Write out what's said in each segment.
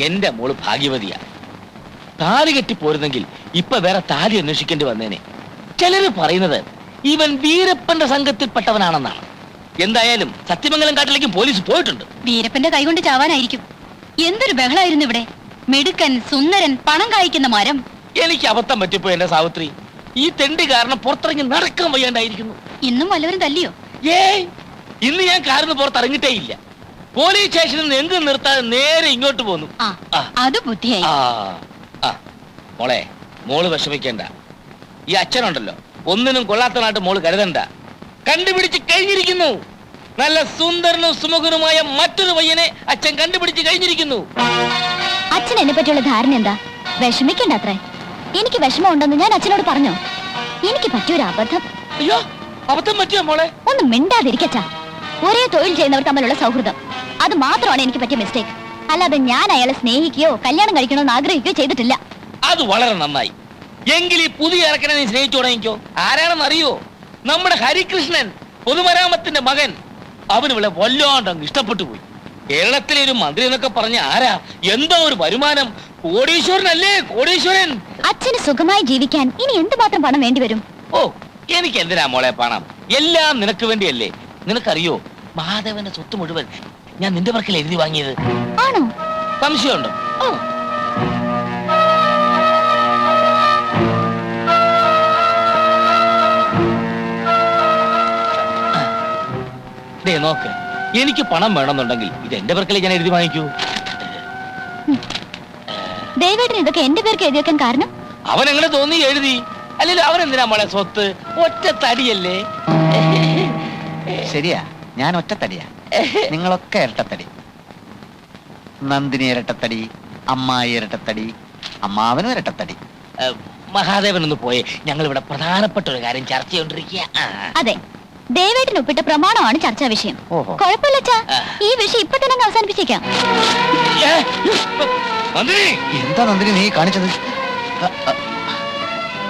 എന്റെ മോള് ഭാഗ്യവതിയാ. താലി കെട്ടി പോരുന്നെങ്കിൽ ഇപ്പൊ വേറെ താലി അന്വേഷിക്കേണ്ടി വന്നേനെ. ചിലര് പറയുന്നത് ഇവൻ വീരപ്പന്റെ സംഘത്തിൽപ്പെട്ടവനാണെന്നാണ്. എന്തായാലും സത്യമംഗലം കാട്ടിലേക്കും പോലീസ് പോയിട്ടുണ്ട്. വീരപ്പന്റെ കൈകൊണ്ട് ചാവാനായിരിക്കും. എന്തൊരു ബഹളായിരുന്നു ഇവിടെ. മിടുക്കൻ, സുന്ദരൻ, പണം കായ്ക്കുന്ന മരം. എനിക്ക് അബദ്ധം പറ്റിപ്പോ എന്റെ സാവിത്രി. ഈ തെണ്ടി കാരണം പുറത്തിറങ്ങി നടക്കാൻ വയ്യാണ്ടായിരിക്കുന്നു. ഇന്നും വല്ലവരും തല്ലിയോ? ഏയ്, ഇന്ന് ഞാൻ കാറിന് പുറത്തിറങ്ങിട്ടേ ഇല്ല. പോലീസ് സ്റ്റേഷനിൽ നിന്ന് എന്തും നിർത്താതെ നേരെ ഇങ്ങോട്ട് പോന്നു. അത് ബുദ്ധിയായി. മോളെ, മോള് വിഷമിക്കേണ്ട. ഈ അച്ഛനുണ്ടല്ലോ, ഒന്നിനും കൊള്ളാത്തനായിട്ട് മോള് കരുതണ്ട. കണ്ടുപിടിച്ച് കഴിഞ്ഞിരിക്കുന്നു. നല്ല സുന്ദരനും സുമുഖനുമായ മറ്റൊരു പയ്യനെ അച്ഛൻ കണ്ടുപിടിച്ച് കഴിഞ്ഞിരിക്കുന്നു. അച്ഛൻ എന്നെ പറ്റിയുള്ള ധാരണ എന്താ? വിഷമിക്കണ്ട അത്രേ. എനിക്ക് വിഷമം ഉണ്ടെന്ന് ഞാൻ അച്ഛനോട് പറഞ്ഞോ? എനിക്ക് പറ്റിയൊരു അബദ്ധം. അയ്യോ, അബദ്ധം പറ്റിയോ മോളെ? ഒന്ന് മിണ്ടാതിരിക്കച്ചാ. ഒരേ തൊഴിൽ ചെയ്യുന്നവർ തമ്മിലുള്ള സൗഹൃദം, അത് മാത്രമാണ് എനിക്ക് പറ്റിയ മിസ്റ്റേക്ക്. അല്ലാതെ ഞാൻ അയാളെ സ്നേഹിക്കുകയോ കല്യാണം കഴിക്കണമെന്ന് ആഗ്രഹിക്കുകയോ ചെയ്തിട്ടില്ല. അത് വളരെ നന്നായി. എങ്കിൽ ഈ പുതിയ ഇറക്കനെ നീ സ്നേഹിച്ചു തുടങ്ങിക്കോ. ആരാണെന്ന് അറിയോ? നമ്മുടെ ഹരികൃഷ്ണൻ, പൊതുമരാമത്തിന്റെ മകൻ. അവന് ഇവിടെ വല്ലാണ്ടങ്ങ് ഇഷ്ടപ്പെട്ടു പോയി. കേരളത്തിലെ ഒരു മന്ത്രി എന്നൊക്കെ പറഞ്ഞ ആരാ? എന്തോ ഒരു വരുമാനം. കോടീശ്വരനല്ലേ, കോടീശ്വരൻ. അച്ഛന് സുഖമായി ജീവിക്കാൻ ഇനി എന്തുമാത്രം പണം വേണ്ടി വരും? ഓ, എനിക്ക് എന്തിനാ മോളെ പണം? എല്ലാം നിനക്ക് വേണ്ടിയല്ലേ. നിനക്കറിയോ, മഹാദേവന്റെ സ്വത്ത് മുഴുവൻ ഞാൻ നിന്റെ പറക്കിൽ എഴുതി വാങ്ങിയത്. ആണോ? സംശയമുണ്ടോ? ഓ, ദേ നോക്ക്, എനിക്ക് പണം വേണമെന്നുണ്ടെങ്കിൽ ഇത് എന്റെ പേർക്കല്ലേ ഞാൻ എഴുതി വാങ്ങിക്കൂ. ദേവേട്ടൻ ഇതൊക്കെ എന്റെ പേർക്ക് എഴുതി വെക്കാൻ കാരണം? അവൻ എങ്ങനെ തോന്നി എഴുതി. അല്ലല്ലോ, അവൻ എന്തിനാ മോളെ സ്വത്ത്? ഒറ്റ തടിയല്ലേ. ശരിയാ, ഞാൻ ഒറ്റത്തടിയാ. നിങ്ങളൊക്കെ ഇരട്ടത്തടി. നന്ദിനി ഇരട്ടത്തടി, അമ്മായി ഇരട്ടത്തടി, അമ്മാവനും ഇരട്ടത്തടി. മഹാദേവൻ ഒന്ന് പോയെ, ഞങ്ങൾ ഇവിടെ പ്രധാനപ്പെട്ട ഒരു കാര്യം ചർച്ച ചെയ്തോണ്ടിരിക്കുക. അതെ, ദേവേട്ടൻ ഒപ്പിട്ട പ്രമാണമാണ് ചർച്ചാ വിഷയം. കുഴപ്പമില്ല, ഈ വിഷയം ഇപ്പൊ തന്നെ അവസാനിപ്പിച്ചേക്കാം. എന്താ നന്ദിനി നീ കാണിച്ചത്?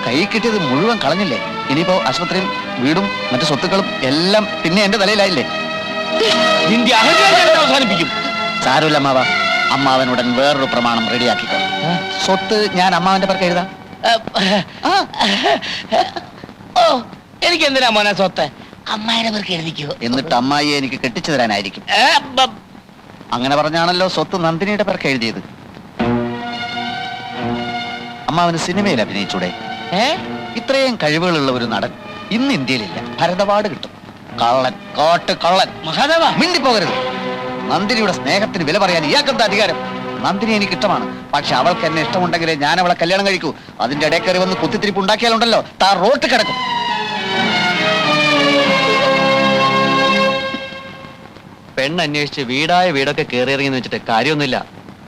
കൈ കിട്ടിയത് മുഴുവൻ കളഞ്ഞില്ലേ? ഇനിയിപ്പോ ആശുപത്രിയും വീടും മറ്റു സ്വത്തുക്കളും എല്ലാം പിന്നെ എന്റെ തലയിലായില്ലേ? നിന്റെ അഹങ്കാരം അവസാനിപ്പിക്കും. സാരമില്ല അമ്മാവ, അമ്മാവനുടൻ വേറൊരു പ്രമാണം റെഡിയാക്കിക്കോ. സ്വത്ത് ഞാൻ അമ്മാവന്റെ പേർക്ക് എഴുതാം. ഓ, എനിക്ക് എന്തിനാ മോനെ സ്വത്ത്? അമ്മായിയുടെ പേർക്ക് എഴുതിക്കോ. എന്നിട്ട് അമ്മായിയെ എനിക്ക് കെട്ടിച്ചു തരാനായിരിക്കും. അങ്ങനെ പറഞ്ഞാണല്ലോ സ്വത്ത് നന്ദിനിയുടെ പേർക്ക് എഴുതിയത്. അമ്മാവന് സിനിമയിൽ അഭിനയിച്ചൂടെ? ഇത്രയും കഴിവുകളുള്ള ഒരു നടൻ ഇന്ന് ഇന്ത്യയിലില്ല. ഭരത് അവാർഡ് കിട്ടും. കള്ളൻ, കോട്ട് കള്ളൻ. മഹാദേവ, മിണ്ടിപ്പോകരുത്. നന്ദിനിയുടെ സ്നേഹത്തിന് വില പറയാൻ ഇയാൾക്കെന്താ അധികാരം? നന്ദിനി എനിക്ക് ഇഷ്ടമാണ്, പക്ഷെ അവൾക്ക് എന്നെ ഇഷ്ടമുണ്ടെങ്കിലേ ഞാൻ അവളെ കല്യാണം കഴിക്കൂ. അതിന്റെ ഇടയിൽ കയറി വന്ന് കുത്തിത്തിരിപ്പ് ഉണ്ടാക്കിയാലുണ്ടല്ലോ, താ റോട്ട് കിടക്കും. പെണ്ണന്വേഷിച്ച് വീടായ വീടൊക്കെ കയറിയിറങ്ങിന്ന് വെച്ചിട്ട് കാര്യമൊന്നുമില്ല.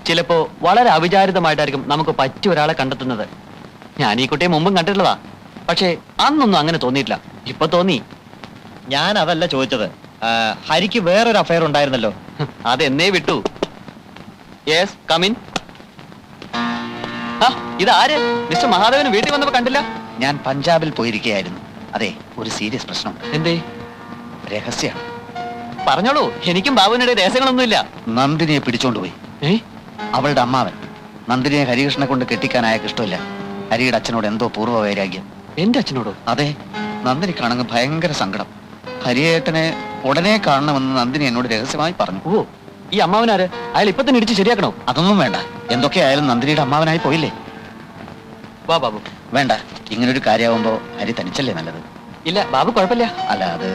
ചിലപ്പോ വളരെ അവിചാരിതമായിട്ടായിരിക്കും നമുക്ക് പറ്റിയ ഒരാളെ കണ്ടെത്തുന്നത്. ഞാൻ ഈ കുട്ടിയെ മുമ്പും കണ്ടിട്ടുള്ളതാ, പക്ഷേ അന്നൊന്നും അങ്ങനെ തോന്നിയിട്ടില്ല. ഇപ്പൊ തോന്നി. ഞാൻ അതല്ല ചോദിച്ചത്. ഹരിക്ക് വേറൊരു അഫയർ ഉണ്ടായിരുന്നല്ലോ, അതെന്നേ വിട്ടു. Yes, come in. ഇതാര്? മിസ്റ്റർ മഹാദേവന് വീട്ടിൽ വന്നപ്പോ കണ്ടില്ല. ഞാൻ പഞ്ചാബിൽ പോയിരിക്കുകയായിരുന്നു. അതെ, ഒരു സീരിയസ് പ്രശ്നം. എന്തേ? രഹസ്യം. പറഞ്ഞോളൂ, എനിക്കും ബാബുവിനിടെ രഹസ്യങ്ങളൊന്നുമില്ല. നന്ദിനിയെ പിടിച്ചോണ്ടുപോയി. അവളുടെ അമ്മാവൻ. നന്ദിനിയെ ഹരികൃഷ്ണനെ കൊണ്ട് കെട്ടിക്കാൻ അയാൾക്ക് ഇഷ്ടമില്ല. ഹരിയുടെ അച്ഛനോട് എന്തോ പൂർവ്വ വൈരാഗ്യം. എന്റെ അച്ഛനോടോ? അതെ, നന്ദിനിക്കാണെങ്കിൽ ഭയങ്കര സങ്കടം. ഹരിയേട്ടനെ ഉടനെ കാണണമെന്ന് നന്ദിനി എന്നോട് രഹസ്യമായി പറഞ്ഞു. ഓ, ഈ അമ്മാവനാര്? അയാൾ ഇപ്പൊ തന്നെ ഇടിച്ച് ശരിയാക്കണോ? അതൊന്നും വേണ്ട. എന്തൊക്കെയായാലും നന്ദിനിയുടെ അമ്മാവനായി പോയില്ലേ. വാ ബാബു. വേണ്ട, ഇങ്ങനൊരു കാര്യമാവുമ്പോ ഹരി തനിച്ചല്ലേ നല്ലത്. ഇല്ല ബാബു, കുഴപ്പമില്ല. അല്ല, അത്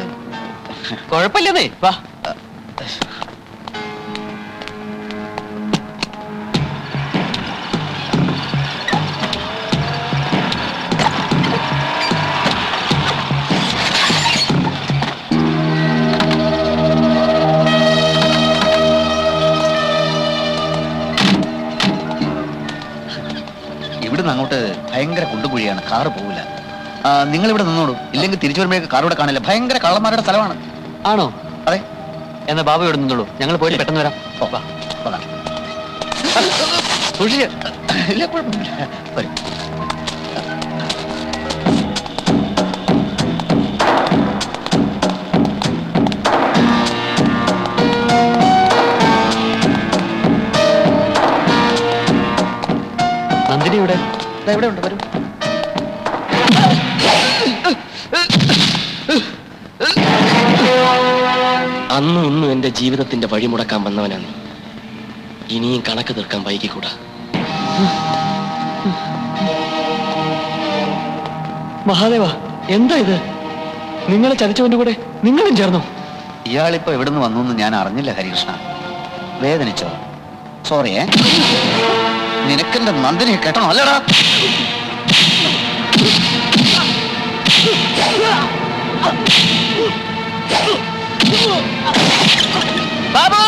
കുഴപ്പമില്ലതേ. വാ. ഇവിടുന്ന് അങ്ങോട്ട് ഭയങ്കര കുണ്ടുകുഴിയാണ്, കാറ് പോവില്ല. നിങ്ങൾ ഇവിടെ നിന്നോളൂ, ഇല്ലെങ്കിൽ തിരിച്ചു വരുമ്പോഴേക്ക് കാർ ഇവിടെ കാണില്ല. ഭയങ്കര കള്ളന്മാരുടെ സ്ഥലമാണ്. ആണോ? അതെ. എന്നാ ബാബു ഇവിടെ നിന്നോളൂ, ഞങ്ങൾ പോയിട്ട് പെട്ടെന്ന് വരാം. സൂക്ഷിച്ച്. ഇല്ല, കുഴപ്പമില്ല. വരും. നന്ദിനി ഇവിടെ ദാ ഇവിടെ ഉണ്ട്, വരൂ. അന്നും ഇന്നും എന്റെ ജീവിതത്തിന്റെ വഴിമുടക്കാൻ വന്നവനാണ് നീ. ഇനിയും കണക്ക് തീർക്കാൻ വൈകിക്കൂടാ. മഹാദേവ, എന്താ ഇത്? നിങ്ങളെ ചതിച്ചവന്റെ കൂടെ നിങ്ങളും ചേർന്നോ? ഇയാളിപ്പോ എവിടുന്ന് വന്നു എന്ന് ഞാൻ അറിഞ്ഞില്ല ഹരികൃഷ്ണ. വേദനിച്ചോ? സോറിയേ. നിനക്കെന്റെ നന്ദിനിയെ കേട്ടോ അല്ലടാ? ബാബു,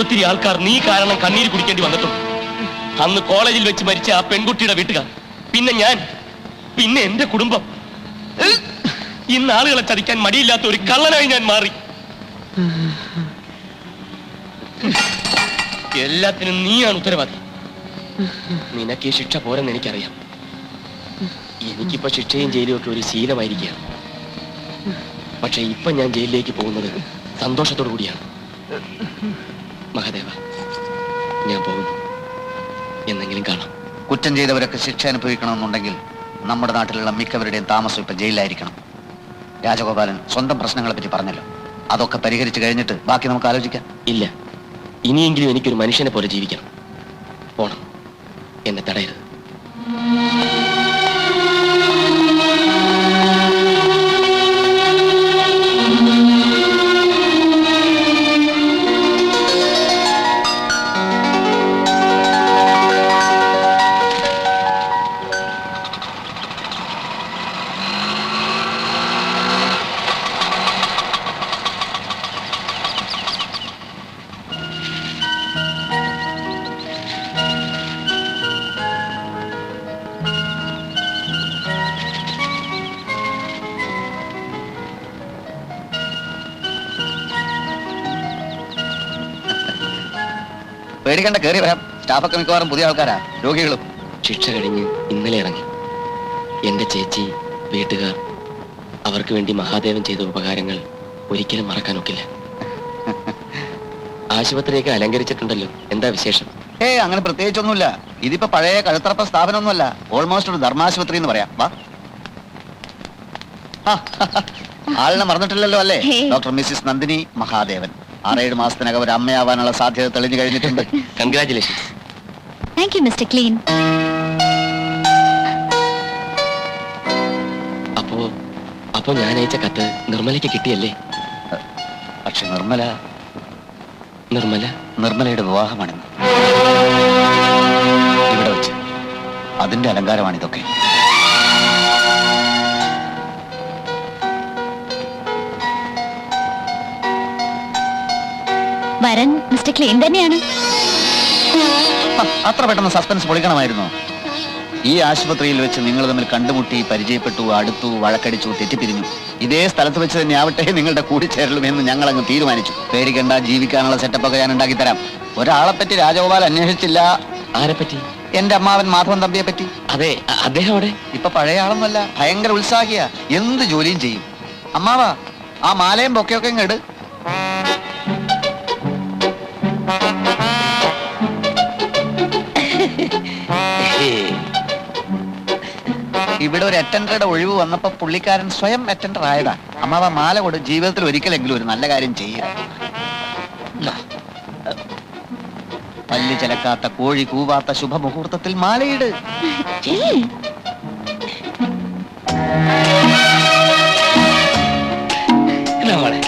ഒത്തിരി ആൾക്കാർ നീ കാരണം കണ്ണീര് കുടിക്കേണ്ടി വന്നിട്ടുണ്ട്. അന്ന് കോളേജിൽ വെച്ച് മരിച്ച ആ പെൺകുട്ടിയുടെ വീട്ടുകാർ, പിന്നെ ഞാൻ, പിന്നെ എന്റെ കുടുംബം. ഇന്ന് ആളുകളെ ചതിക്കാൻ മടിയില്ലാത്ത ഒരു കള്ളനായി ഞാൻ മാറി. എല്ലാത്തിനും നീയാണ് ഉത്തരവാദി. നിനക്ക് ഈ ശിക്ഷ പോരെന്ന് എനിക്കറിയാം. എനിക്കിപ്പോ ശിക്ഷയും ജയിലും ഒക്കെ ഒരു ശീലമായിരിക്കുകയാണ്. പക്ഷെ ഇപ്പൊ ഞാൻ ജയിലിലേക്ക് പോകുന്നത് സന്തോഷത്തോടു കൂടിയാണ്. മഹാദേവ, ഞാൻ പോകുന്നു. എന്നെങ്കിലും കാണാം. കുറ്റം ചെയ്തവരൊക്കെ ശിക്ഷ അനുഭവിക്കണമെന്നുണ്ടെങ്കിൽ നമ്മുടെ നാട്ടിലുള്ള മിക്കവരുടെയും താമസം ഇപ്പൊ ജയിലിലായിരിക്കണം. രാജഗോപാലൻ സ്വന്തം പ്രശ്നങ്ങളെ പറ്റി പറഞ്ഞല്ലോ. അതൊക്കെ പരിഹരിച്ചു കഴിഞ്ഞിട്ട് ബാക്കി നമുക്ക് ആലോചിക്കാം. ഇല്ല, ഇനിയെങ്കിലും എനിക്കൊരു മനുഷ്യനെ പോലെ ജീവിക്കണം. പോണം, എന്നെ തടയരുത്. പേടിക്കണ്ട, കയറി വരാം. സ്റ്റാഫൊക്കെ മിക്കവാറും പുതിയ ആൾക്കാരാ, രോഗികളും. ശിക്ഷ കഴിഞ്ഞ് ഇന്നലെ ഇറങ്ങി. എന്റെ ചേച്ചി, വീട്ടുകാർ, അവർക്ക് വേണ്ടി മഹാദേവൻ ചെയ്ത ഉപകാരങ്ങൾ ഒരിക്കലും മറക്കാനൊക്കില്ല. ആശുപത്രിയൊക്കെ അലങ്കരിച്ചിട്ടുണ്ടല്ലോ, എന്താ വിശേഷം? അങ്ങനെ പ്രത്യേകിച്ചൊന്നുമില്ല. ഇതിപ്പോ പഴയ കഴുത്തറപ്പ സ്ഥാപനമൊന്നുമല്ല, ഓൾമോസ്റ്റ് ഒരു ധർമാശുപത്രി എന്ന് പറയാം. വാ. ആളിനെ മറന്നിട്ടില്ലല്ലോ അല്ലേ? Doctor Mrs Nandini Mahadevan. 6-7 മാസത്തിനകം ഒരു അമ്മയാവാനുള്ള സാധ്യത തെളിഞ്ഞു കഴിഞ്ഞിട്ടുണ്ട്. Congratulations. Thank you mister clean. അപ്പോ ഞാൻ അയച്ച കത്ത് നിർമ്മലയ്ക്ക് കിട്ടിയല്ലേ? പക്ഷെ നിർമ്മല നിർമ്മല നിർമ്മലയുടെ വിവാഹമാണിന്ന്. ഇവിടെ വെച്ച് അതിന്റെ അലങ്കാരമാണിതൊക്കെ. വരൻ മിസ്റ്റർ ക്ലീൻ തന്നെയാണ്. അത്ര പെട്ടെന്ന് സസ്പെൻസ് പൊളിക്കണമായിരുന്നു. ഈ ആശുപത്രിയിൽ വെച്ച് നിങ്ങൾ തമ്മിൽ കണ്ടുമുട്ടി, പരിചയപ്പെട്ടു, അടുത്തു, വഴക്കടിച്ചു, തെറ്റിപ്പിരിഞ്ഞു. ഇതേ സ്ഥലത്ത് വെച്ച് തന്നെ ആവട്ടെ നിങ്ങളുടെ കൂടിച്ചേരലുമെന്ന് ഞങ്ങൾ അങ്ങ് തീരുമാനിച്ചു. പേടിക്കണ്ട, ജീവിക്കാനുള്ള സെറ്റപ്പൊക്കെ ഞാൻ ഉണ്ടാക്കി തരാം. ഒരാളെ പറ്റി രാജഗോപാൽ അന്വേഷിച്ചില്ല. ആരെപ്പറ്റി? എന്റെ അമ്മാവൻ മാധവൻ തമ്പിയെ പറ്റി. അതെ, അദ്ദേഹം അവിടെ. ഇപ്പൊ പഴയ ആളൊന്നുമല്ല, ഭയങ്കര ഉത്സാഹിയ, എന്ത് ജോലിയും ചെയ്യും. അമ്മാവാ, ആ മാലയും ബൊക്കെയൊക്കെ ഇങ്ങ് ഇട്. ഇവിടെ ഒരു അറ്റൻഡറുടെ ഒഴിവ് വന്നപ്പോ പുള്ളിക്കാരൻ സ്വയം അറ്റൻഡർ ആയതാ. അമ്മാവ മാല കൊടു, ജീവിതത്തിൽ ഒരിക്കലെങ്കിലും ഒരു നല്ല കാര്യം ചെയ്യുക. പല്ല് ചിലക്കാത്ത, കോഴി കൂവാത്ത ശുഭമുഹൂർത്തത്തിൽ മാലയിട്. നമ്മളെ